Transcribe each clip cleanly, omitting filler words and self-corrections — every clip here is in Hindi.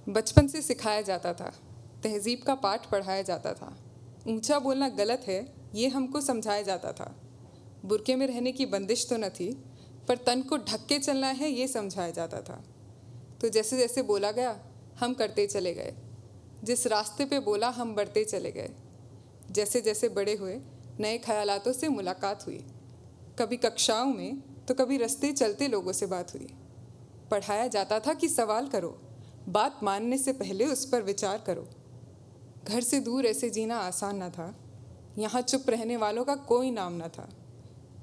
बचपन से सिखाया जाता था, तहज़ीब का पाठ पढ़ाया जाता था। ऊंचा बोलना गलत है, ये हमको समझाया जाता था। बुर्के में रहने की बंदिश तो न थी, पर तन को ढक के चलना है, ये समझाया जाता था। तो जैसे जैसे बोला गया, हम करते चले गए। जिस रास्ते पे बोला, हम बढ़ते चले गए। जैसे जैसे बड़े हुए, नए ख्यालातों से मुलाकात हुई। कभी कक्षाओं में, तो कभी रास्ते चलते लोगों से बात हुई। पढ़ाया जाता था कि सवाल करो, बात मानने से पहले उस पर विचार करो। घर से दूर ऐसे जीना आसान न था। यहाँ चुप रहने वालों का कोई नाम न था।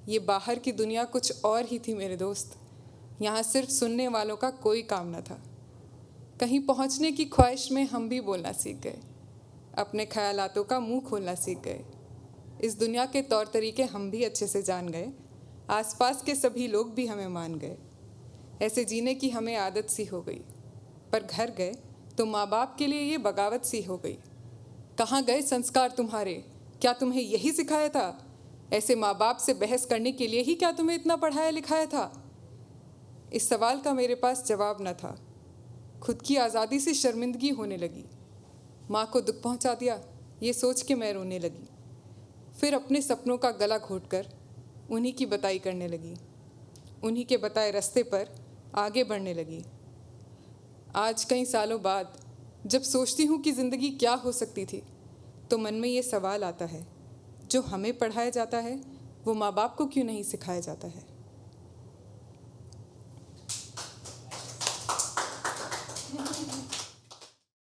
ये बाहर की दुनिया कुछ और ही थी मेरे दोस्त। यहाँ सिर्फ सुनने वालों का कोई काम न था। कहीं पहुँचने की ख्वाहिश में हम भी बोलना सीख गए। अपने ख्यालातों का मुंह खोलना सीख गए। इस दुनिया के तौर तरीके हम भी अच्छे से जान गए। आसपास के सभी लोग भी हमें मान गए। ऐसे जीने की हमें आदत सी हो गई। पर घर गए तो माँ बाप के लिए ये बगावत सी हो गई। कहाँ गए संस्कार तुम्हारे? क्या तुम्हें यही सिखाया था? ऐसे माँ बाप से बहस करने के लिए ही क्या तुम्हें इतना पढ़ाया लिखाया था? इस सवाल का मेरे पास जवाब न था। खुद की आज़ादी से शर्मिंदगी होने लगी। माँ को दुख पहुँचा दिया, ये सोच के मैं रोने लगी। फिर अपने सपनों का गला घोंटकर उन्हीं की बताई करने लगी। उन्हीं के बताए रास्ते पर आगे बढ़ने लगी। आज कई सालों बाद जब सोचती हूँ कि ज़िंदगी क्या हो सकती थी, तो मन में ये सवाल आता है, जो हमें पढ़ाया जाता है वो माँ बाप को क्यों नहीं सिखाया जाता है।